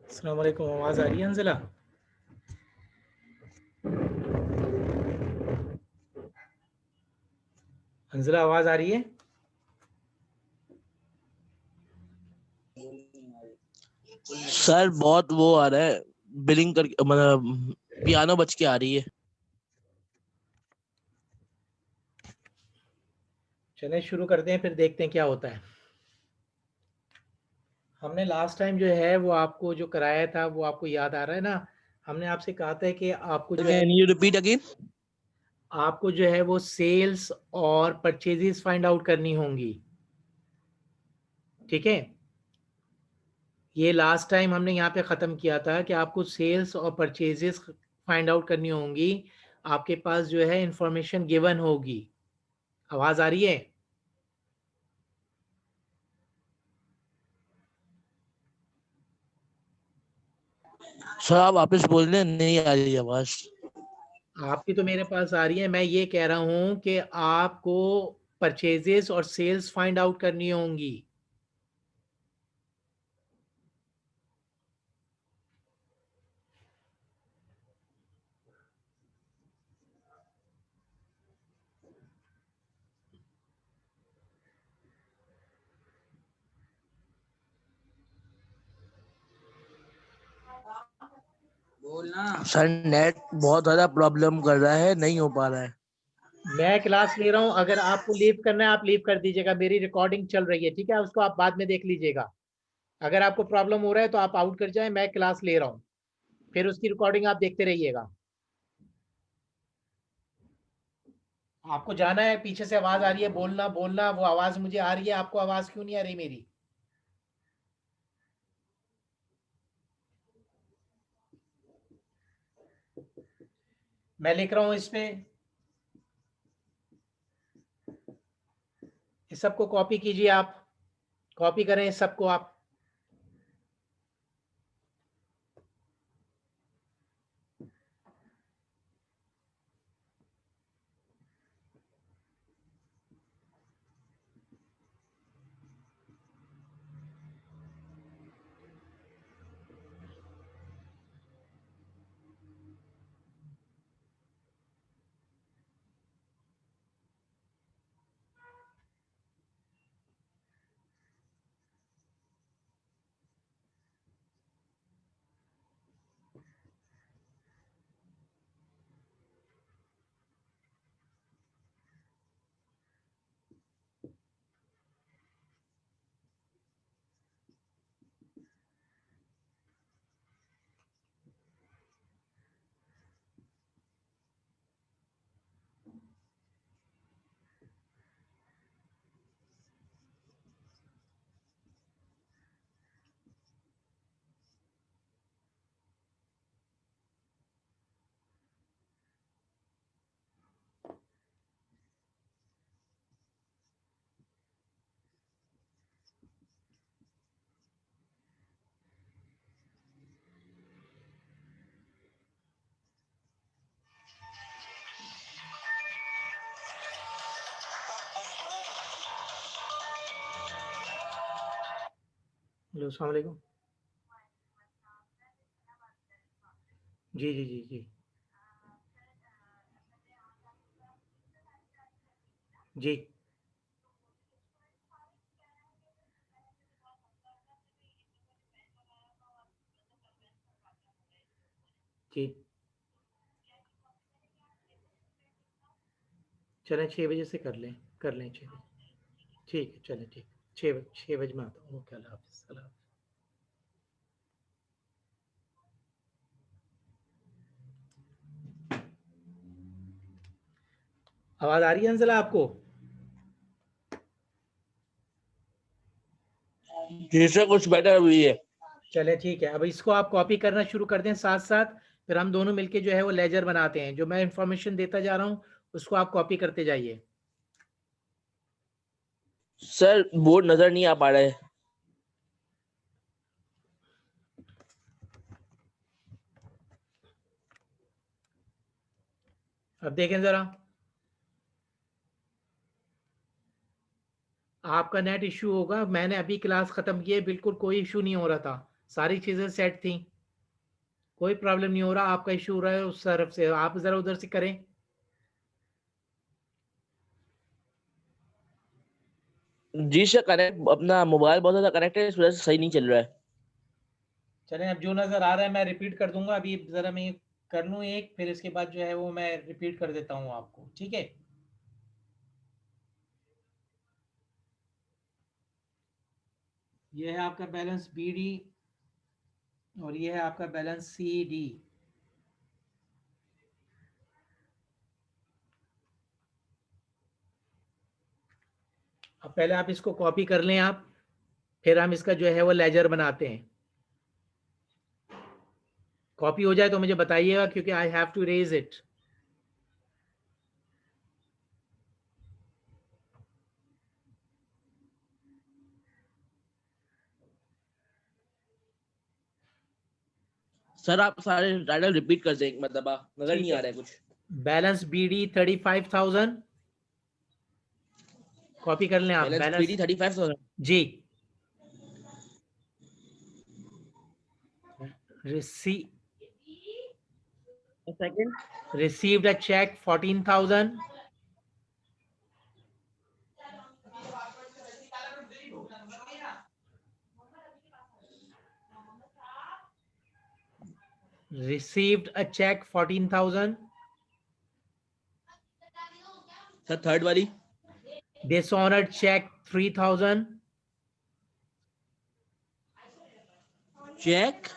अस्सलाम वालेकुम। आवाज़ आ रही है अंजिला? अंजिला आवाज़ आ रही है? सर बहुत वो आ रहा है, बिलिंग कर मतलब पियानो बज के आ रही है। चलें शुरू करते हैं, फिर देखते हैं क्या होता है। हमने लास्ट टाइम जो है वो आपको जो कराया था वो आपको याद आ रहा है ना? हमने आपसे कहा था कि कैन यू रिपीट अगेन? आपको जो है वो सेल्स और परचेजेस फाइंड आउट करनी होंगी। ठीक है, ये लास्ट टाइम हमने यहाँ पे ख़त्म किया था कि आपको सेल्स और परचेजेस फाइंड आउट करनी होंगी। आपके पास जो है इंफॉर्मेशन गिवन होगी। आवाज़ आ रही है? सर आप वापस बोल रहे हैं, नहीं आ रही आवाज। आपकी तो मेरे पास आ रही है। मैं ये कह रहा हूं कि आपको परचेजेस और सेल्स फाइंड आउट करनी होंगी। बोलना सर, नेट बहुत ज्यादा प्रॉब्लम कर रहा है, नहीं हो पा रहा है। मैं क्लास ले रहा हूं, अगर आपको लीव करना है आप लीव कर दीजिएगा। मेरी रिकॉर्डिंग चल रही है, ठीक है, उसको आप बाद में देख लीजिएगा। अगर आपको प्रॉब्लम हो रहा है तो आप आउट कर जाए, मैं क्लास ले रहा हूं, फिर उसकी रिकॉर्डिंग आप देखते रहिएगा। आपको जाना है, पीछे से आवाज आ रही है, बोलना बोलना, वो आवाज मुझे आ रही है, आपको आवाज क्यों नहीं आ रही मेरी? मैं लिख रहा हूं इस पे, इस सबको कॉपी कीजिए, आप कॉपी करें इस सबको आप। हेलो, अस्सलाम वालेकुम। जी जी जी जी जी जी। चलें 6 बजे से कर लें 6 बजे। ठीक है, चलें, ठीक। 6 बजे में आता हूँ। ओके, अल्लाह हाफ़िज़, अल्लाह हाफ़िज़। आवाज़ आ रही है अंज़ला आपको? जी सर, कुछ बेटर हुई है। चले ठीक है, अब इसको आप कॉपी करना शुरू कर दें साथ साथ, फिर हम दोनों मिलके जो है वो लेजर बनाते हैं। जो मैं इंफॉर्मेशन देता जा रहा हूँ उसको आप कॉपी करते जाइए। सर बोर्ड नजर नहीं आ पा रहा है। अब देखें ज़रा, आपका नेट इश्यू होगा। मैंने अभी क्लास ख़त्म की है, बिल्कुल कोई इशू नहीं हो रहा था। सारी चीजें सेट थी, कोई प्रॉब्लम नहीं हो रहा। आपका इशू हो रहा है उस तरफ से, आप जरा उधर से करें। जी सर, कनेक्ट अपना मोबाइल बहुत ज्यादा कनेक्ट है, इस वजह से सही नहीं चल रहा है। चलें, अब जो नज़र आ रहा है मैं रिपीट कर दूंगा। अभी ज़रा मैं कर लूँ एक, फिर इसके बाद जो है वो मैं रिपीट कर देता हूँ आपको, ठीक है। ये है आपका बैलेंस बी डी और ये है आपका बैलेंस सी डी। अब पहले आप इसको कॉपी कर लें आप, फिर हम इसका जो है वो लेजर बनाते हैं। कॉपी हो जाए तो मुझे बताइएगा, क्योंकि I have to raise it. Sir आप सारे टाइटल रिपीट कर दें, मतलब नजर ठीक नहीं आ है, रहा है कुछ। बैलेंस बी डी 35,000, कॉपी कर लें आप। Balance balance 35,000। जी, रिसी second. received a check 14,000, received a check 14,000, sir third वाली। dishonored check 3,000, check.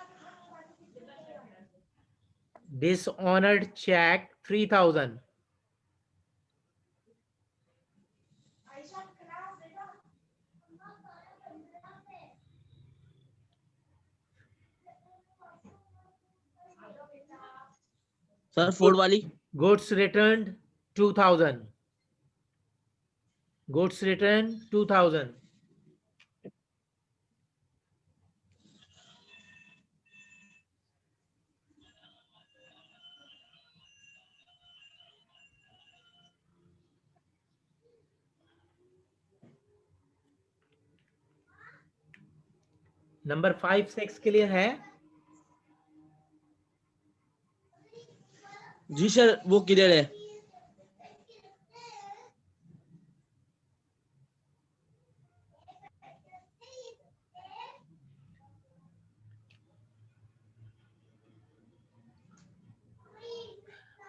dishonored check 3,000, sir fourth वाली। goods returned 2,000, goods returned 2,000, number 5 6 clear है। जी सर वो क्लियर है।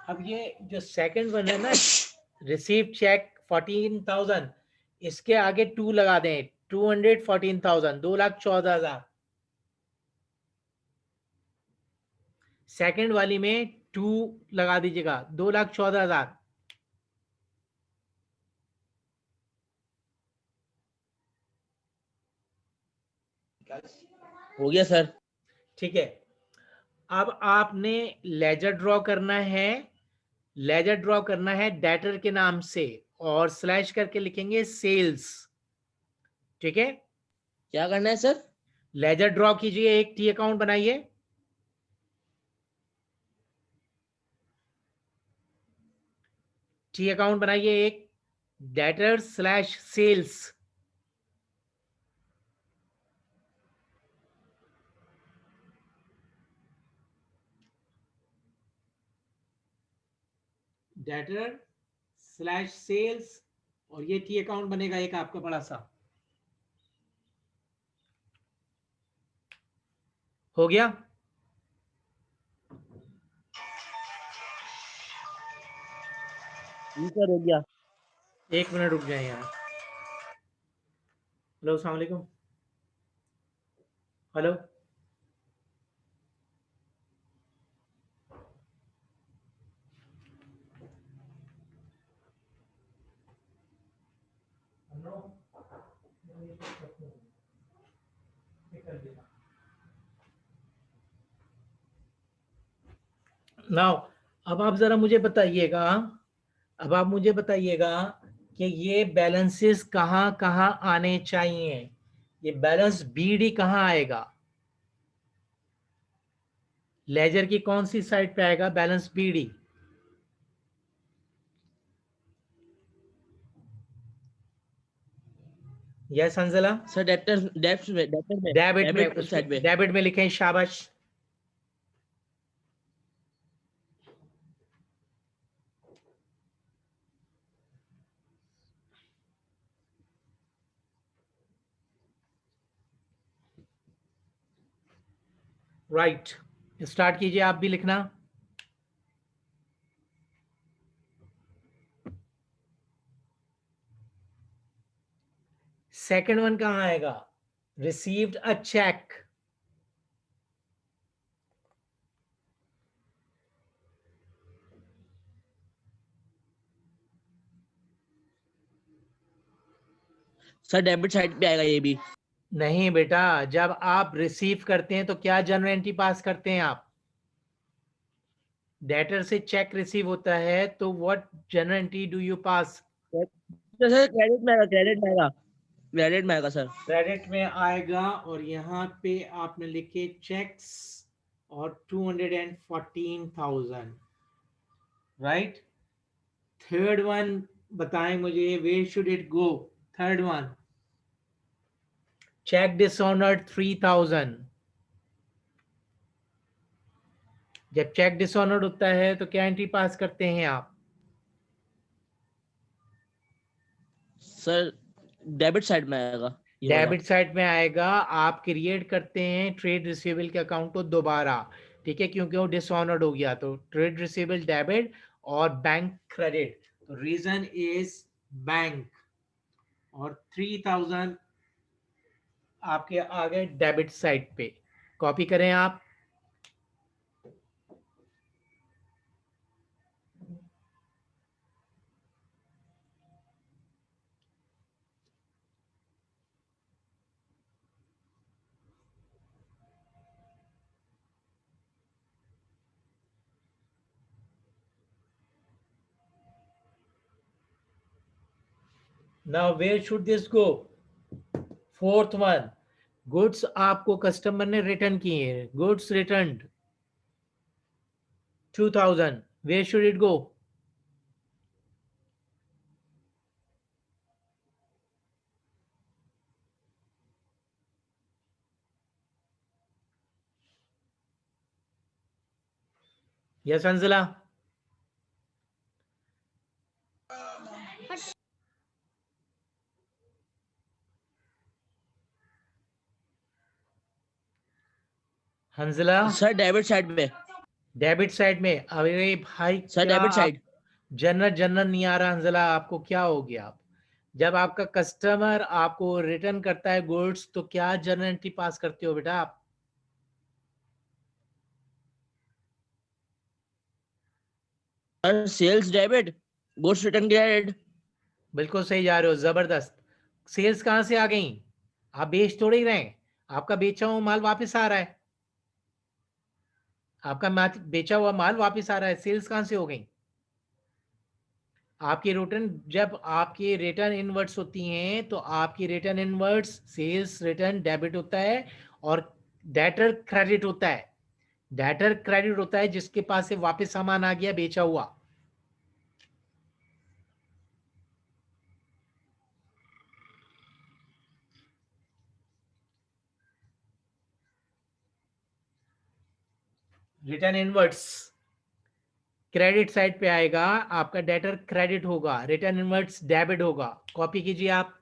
अब ये जो सेकंड वन है ना, रिसीव चेक 14,000, इसके आगे 2 लगा दें। 214,000, 2,14,000। सेकंड वाली में 2 लगा दीजिएगा, 2,14,000। हो गया सर। ठीक है, अब आपने लेजर ड्रॉ करना है। लेजर ड्रॉ करना है डेटर के नाम से, और स्लैश करके लिखेंगे सेल्स। ठीक है, क्या करना है सर? लेजर ड्रॉ कीजिए, एक टी अकाउंट बनाइए। टी अकाउंट बनाइए एक, debtor slash sales. Debtor slash sales, और ये टी अकाउंट बनेगा एक आपका बड़ा सा। हो गया? जी सर हो गया। 1 मिनट रुक जाए यार। हेलो, अस्सलाम वालेकुम। हेलो, नाउ अब आप जरा मुझे बताइएगा, अब आप मुझे बताइएगा कि ये बैलेंसेस कहाँ कहाँ आने चाहिए। ये बैलेंस बीडी कहाँ आएगा? लेजर की कौन सी साइड पे आएगा balance BD? Yes Anjala, sir डेब्ट में डेबिट साइड में। डेबिट में लिखें, शाबाश। राइट, स्टार्ट कीजिए आप भी लिखना। सेकंड वन कहां आएगा? Received a cheque. Sir debit side पे आएगा ये भी। नहीं बेटा, जब आप रिसीव करते हैं तो क्या जर्नल एंट्री पास करते हैं आप? डेटर से चेक रिसीव होता है तो what journal entry do you pass? Sir credit में आएगा, क्रेडिट में आएगा सर। क्रेडिट में आएगा, और यहाँ पे आपने लिखे चेक्स और 214,000, राइट। थर्ड वन बताएं मुझे, where should it go? Third one, cheque dishonoured 3,000। जब चेक डिसऑनर्ड होता है तो क्या एंट्री पास करते हैं आप? सर डेबिट साइड में आएगा ये वाला। डेबिट साइड में आएगा। आप क्रिएट करते हैं ट्रेड रिसीवेबल के अकाउंट को दोबारा, ठीक है, क्योंकि वो डिसऑनर्ड हो गया। तो ट्रेड रिसीवेबल डेबिट और बैंक क्रेडिट, तो रीजन इज बैंक, और 3,000 आपके आ गए डेबिट साइड पे। कॉपी करें आप। Now where should this go? Fourth one, goods आपको कस्टमर ने रिटर्न किए, goods return 2,000, where should it go? Yes Anjala, Hanjala. Sir debit side में। डेबिट साइड में? अरे भाई, सर क्या डेबिट आप साइड। जनरल नहीं आ रहा हंजला? आपको क्या हो गया? आप जब आपका कस्टमर आपको रिटर्न करता है गुड्स, तो क्या जर्नल एंट्री पास करते हो बेटा आप? Sir sales debit, goods return credit. बिल्कुल सही जा रहे हो, जबरदस्त। सेल्स कहां से आ गई? आप बेच थोड़े ही रहे हैं, आपका बेचा हुआ माल वापस आ रहा है। आपका बेचा हुआ माल वापस आ रहा है, सेल्स कहां से हो गई? आपकी रिटर्न, जब आपकी रिटर्न इनवर्ट्स होती हैं तो आपकी return inwards sales return debit होता है, और डेटर क्रेडिट होता है। डेटर क्रेडिट होता है जिसके पास से वापस सामान आ गया बेचा हुआ। रिटर्न इनवर्ट्स क्रेडिट साइड पे आएगा, आपका डेटर क्रेडिट होगा, रिटर्न इनवर्ट्स डेबिट होगा। कॉपी कीजिए आप।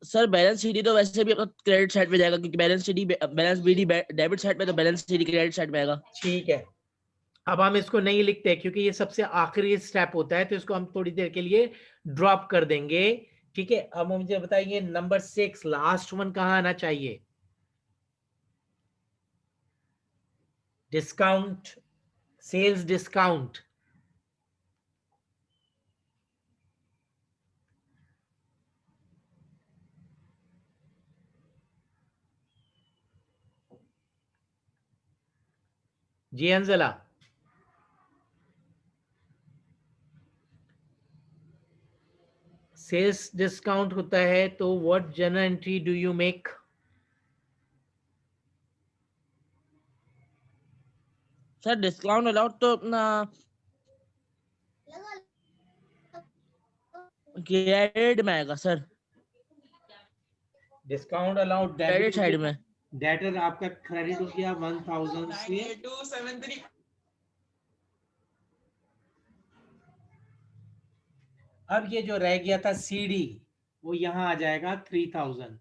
सर बैलेंस शीट तो वैसे भी क्रेडिट साइड में जाएगा, क्योंकि बैलेंस बीडी डेबिट साइड में, तो बैलेंस शीट क्रेडिट साइड में आएगा। ठीक है, अब हम इसको नहीं लिखते क्योंकि ये सबसे आखिरी स्टेप होता है, तो इसको हम थोड़ी देर के लिए ड्रॉप कर देंगे। ठीक है, अब मुझे बताइए नंबर 6, लास्ट वन कहां आना चाहिए? Discount, sales discount. जी अंजला, सेल्स डिस्काउंट होता है तो what journal entry do you make? Sir discount allowed तो अपना क्रेडिट में आएगा sir, discount allowed credit debit side में। डेटर आपका क्रेडिट हो गया 1000 से। अब ये जो रह गया था सीडी वो यहाँ आ जाएगा 3000।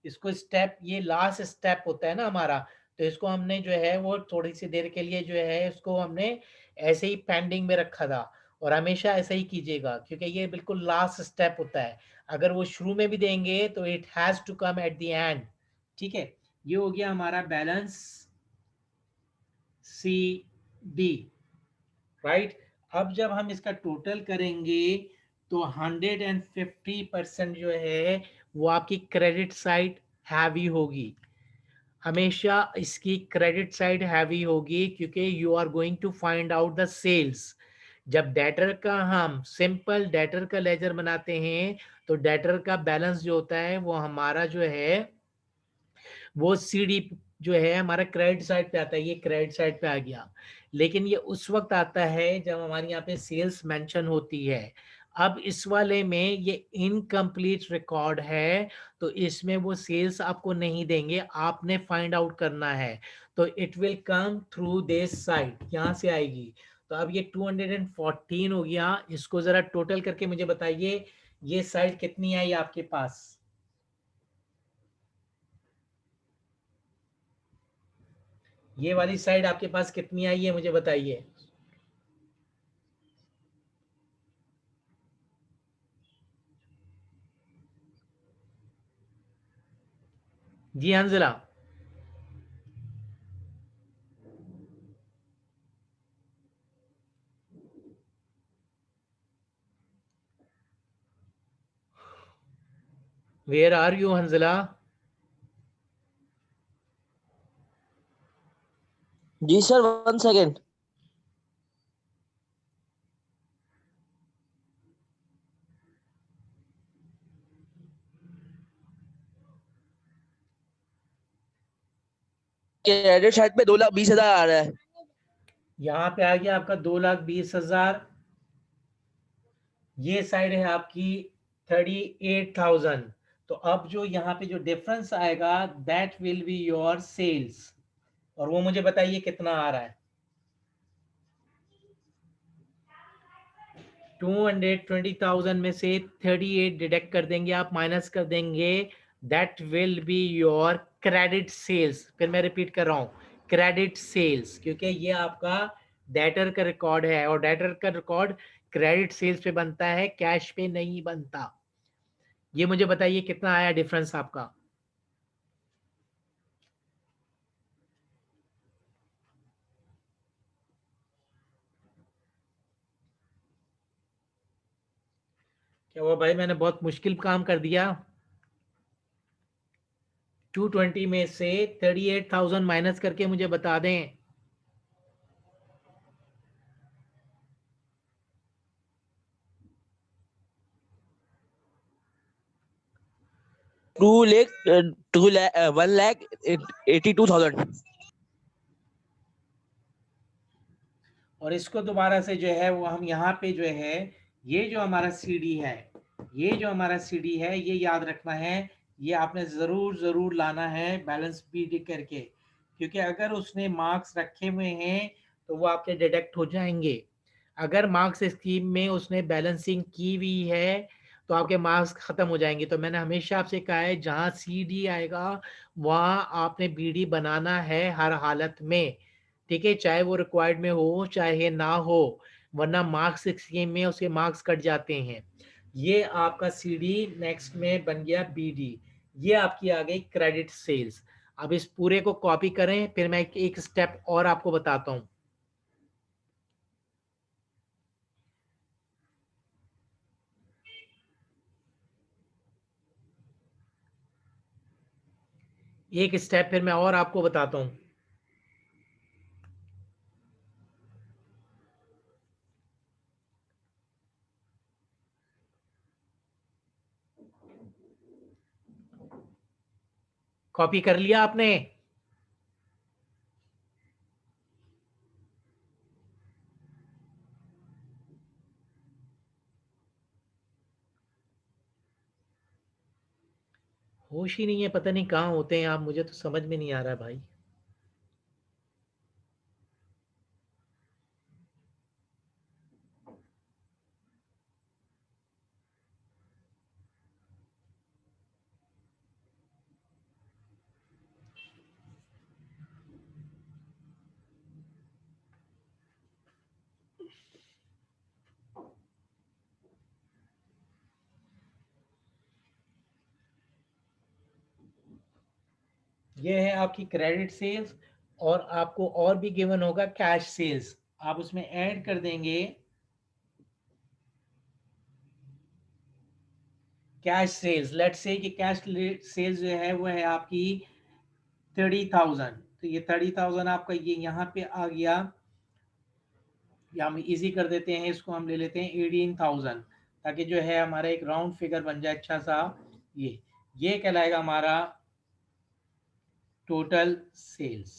इसको स्टेप, ये लास्ट स्टेप होता है ना हमारा, तो इसको हमने जो है वो थोड़ी सी देर के लिए जो है इसको हमने ऐसे ही पेंडिंग में रखा था, और हमेशा ऐसा ही कीजिएगा क्योंकि ये बिल्कुल लास्ट स्टेप होता है। अगर वो शुरू में भी देंगे तो it has to come at the end. ठीक है, ये हो गया हमारा बैलेंस सी डी, राइट। अब जब हम इसका टोटल करेंगे तो 150% जो है वो आपकी क्रेडिट साइड हैवी होगी। हमेशा इसकी क्रेडिट साइड हैवी होगी क्योंकि you are going to find out the sales. जब डेटर का हम सिंपल डेटर का लेजर बनाते हैं तो डेटर का बैलेंस जो होता है वो हमारा जो है वो सीडी जो है हमारा क्रेडिट साइड पे आता है, ये क्रेडिट साइड पे आ गया। लेकिन ये उस वक्त आता है जब हमारे यहाँ पे सेल्स मेंशन होती है। अब इस वाले में ये इनकम्प्लीट रिकॉर्ड है, तो इसमें वो सेल्स आपको नहीं देंगे, आपने फाइंड आउट करना है। तो it will come through this side, यहाँ से आएगी। तो अब ये 214 हो गया। इसको जरा टोटल करके मुझे बताइए ये साइड कितनी आई आपके पास। ये वाली साइड आपके पास कितनी आई है मुझे बताइए। जी Hanzala. Where are you Hanzala? जी सर 1 सेकेंड। क्रेडिट साइड पे 2,20,000 आ रहा है। यहाँ पे आ गया आपका 2,20,000। ये साइड है आपकी 38,000। तो अब जो यहाँ पे जो डिफरेंस आएगा that will be your sales, और वो मुझे बताइए कितना आ रहा है। 220,000 में से 38 डिडक्ट कर देंगे आप, माइनस कर देंगे, that will be your credit sales. फिर मैं रिपीट कर रहा हूँ, क्रेडिट सेल्स, क्योंकि ये आपका डेटर का रिकॉर्ड है और डेटर का रिकॉर्ड क्रेडिट सेल्स पे बनता है, कैश पे नहीं बनता। ये मुझे बताइए कितना आया डिफरेंस आपका। क्या हुआ भाई, मैंने बहुत मुश्किल काम कर दिया। 220 में से 38,000 माइनस करके मुझे बता दें। 1,82,000। और इसको दोबारा से जो है वो हम यहाँ पे जो है ये जो हमारा सीडी है, ये जो हमारा सीडी है ये याद रखना है, ये आपने ज़रूर ज़रूर लाना है बैलेंस बीडी करके, क्योंकि अगर उसने मार्क्स रखे हुए हैं तो वो आपके डिडक्ट हो जाएंगे। अगर मार्क्स स्कीम में उसने बैलेंसिंग की हुई है तो आपके मार्क्स ख़त्म हो जाएंगे। तो मैंने हमेशा आपसे कहा है जहाँ सीडी आएगा वहाँ आपने बीडी बनाना है हर हालत में। ठीक है, चाहे वो रिक्वायर्ड में हो चाहे ना हो, वरना मार्क्स स्कीम में उसके मार्क्स कट जाते हैं। ये आपका सीडी नेक्स्ट में बन गया बीडी। ये आपकी आ गई क्रेडिट सेल्स। अब इस पूरे को कॉपी करें, फिर मैं एक स्टेप और आपको बताता हूँ। एक स्टेप फिर मैं और आपको बताता हूँ। कॉपी कर लिया आपने? होश ही नहीं है, पता नहीं कहाँ होते हैं आप, मुझे तो समझ में नहीं आ रहा है भाई। ये है आपकी क्रेडिट सेल्स, और आपको और भी गिवन होगा कैश सेल्स, आप उसमें ऐड कर देंगे कैश सेल्स। लेट्स से कि कैश सेल्स जो है वो है आपकी 30,000, तो ये 30,000 आपका ये यहाँ पे आ गया, या हम इजी कर देते हैं इसको, हम ले लेते हैं 18,000, ताकि जो है हमारा एक राउंड फिगर बन जाए अच्छा सा। ये कहलाएगा हमारा टोटल सेल्स।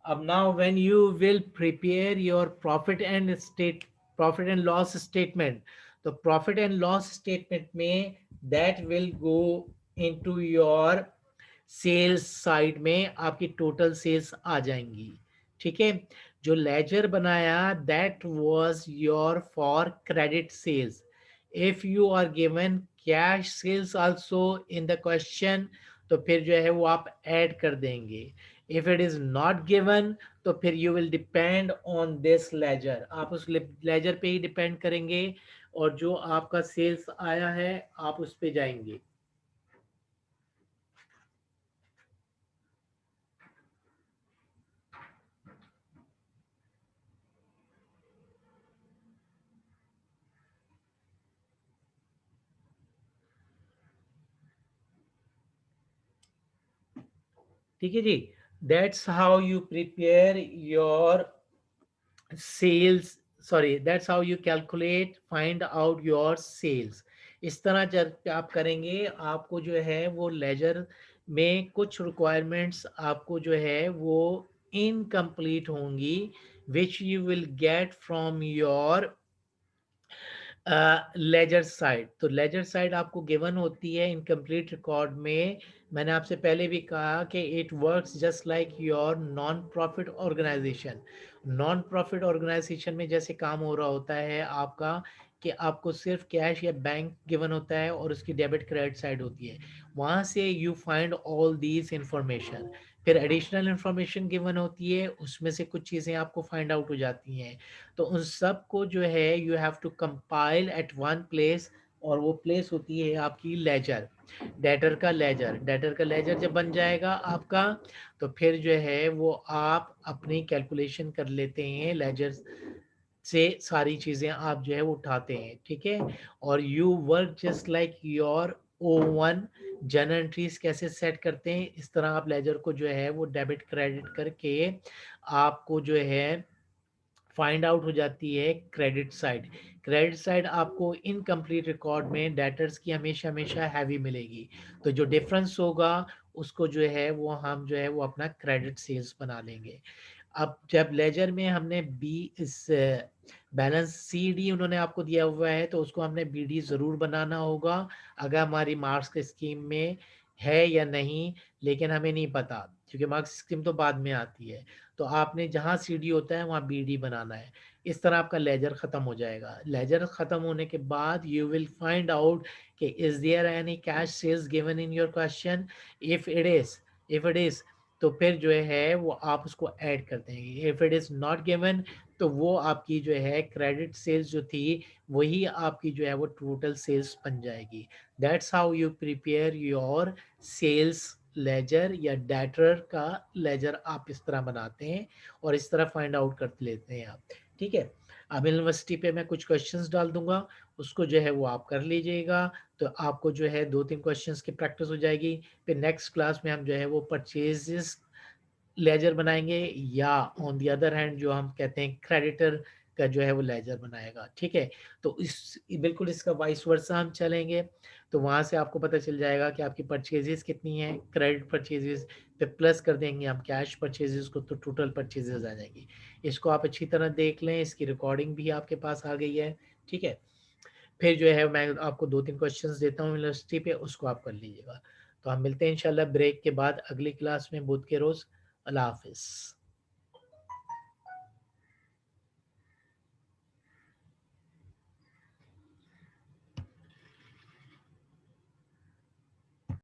अब now when you will prepare your profit and loss statement, तो प्रॉफिट एंड लॉस स्टेटमेंट में that will go into your sales side में, आपकी टोटल सेल्स आ जाएंगी। ठीक है, जो लेजर बनाया that was your for credit sales. If you are given cash sales also in the question, तो फिर जो है वो आप ऐड कर देंगे। If it is not given, तो फिर you will depend on this ledger, आप उस लेजर पे ही डिपेंड करेंगे, और जो आपका सेल्स आया है आप उस पे जाएंगे। ठीक है जी, that's how you prepare your sales, sorry that's how you calculate find out your sales. इस तरह जब आप करेंगे, आपको जो है वो लेजर में कुछ रिक्वायरमेंट्स आपको जो है वो इनकम्प्लीट होंगी, which you will get from your ledger side. तो लेजर साइड आपको गिवन होती है इनकम्प्लीट रिकॉर्ड में। मैंने आपसे पहले भी कहा कि it works just like your non profit organisation. Non profit organisation में जैसे काम हो रहा होता है आपका, कि आपको सिर्फ कैश या बैंक गिवन होता है और उसकी डेबिट क्रेडिट साइड होती है, वहाँ से you find all these information. फिर एडिशनल इंफॉर्मेशन गिवन होती है, उसमें से कुछ चीज़ें आपको फाइंड आउट हो जाती हैं, तो उन सब को जो है you have to compile at one place, और वो प्लेस होती है आपकी लेजर, डेटर का लेजर जब बन जाएगा आपका, तो फिर जो है वो आप अपनी कैलकुलेशन कर लेते हैं लेजर से, सारी चीज़ें आप जो है वो उठाते हैं। ठीक है, और you work just like your O1 journal entries कैसे सेट करते हैं, इस तरह आप लेजर को जो है वो डेबिट क्रेडिट करके आपको जो है फाइंड आउट हो जाती है क्रेडिट साइड। क्रेडिट साइड आपको इनकम्प्लीट रिकॉर्ड में डेटर्स की हमेशा हमेशा हैवी मिलेगी, तो जो डिफरेंस होगा उसको जो है वो हम जो है वो अपना क्रेडिट सेल्स बना लेंगे। अब जब लेजर में हमने बी इस बैलेंस सी डी उन्होंने आपको दिया हुआ है, तो उसको हमने बी डी ज़रूर बनाना होगा, अगर हमारी मार्क्स की स्कीम में है या नहीं, लेकिन हमें नहीं पता क्योंकि मार्क्स स्कीम तो बाद में आती है। तो आपने जहाँ सी डी होता है वहाँ बी डी बनाना है। इस तरह आपका लेजर ख़त्म हो जाएगा। लेजर ख़त्म होने के बाद यू विल फाइंड आउट कि is there any cash sales given in your question. If it is तो फिर जो है वो आप उसको ऐड कर देंगे। If it is not given, तो वो आपकी जो है क्रेडिट सेल्स जो थी वही आपकी जो है वो टोटल सेल्स बन जाएगी। That's how you prepare your sales ledger, या डेटर का लेजर आप इस तरह बनाते हैं और इस तरह फाइंड आउट कर लेते हैं आप। ठीक है, अब यूनिवर्सिटी पे मैं कुछ क्वेश्चंस डाल दूंगा, उसको जो है वो आप कर लीजिएगा, तो आपको जो है 2-3 क्वेश्चंस की प्रैक्टिस हो जाएगी। फिर नेक्स्ट क्लास में हम जो है वो परचेजेस लेजर बनाएंगे, या ऑन दी अदर हैंड जो हम कहते हैं क्रेडिटर का जो है वो लेजर बनाएगा। ठीक है, तो इस बिल्कुल इसका वाइस वर्सा हम चलेंगे, तो वहाँ से आपको पता चल जाएगा कि आपकी परचेजेस कितनी है, क्रेडिट परचेजेस पे प्लस कर देंगे हम कैश परचेजेस को, तो टोटल परचेजेस आ जाएंगी। इसको आप अच्छी तरह देख लें, इसकी रिकॉर्डिंग भी आपके पास आ गई है। ठीक है, फिर जो है मैं आपको 2-3 क्वेश्चंस देता हूँ यूनिवर्सिटी पे, उसको आप कर लीजिएगा। तो हम मिलते हैं इंशाल्लाह ब्रेक के बाद अगली क्लास में बुध के रोज़। अल्लाह हाफ़िज़।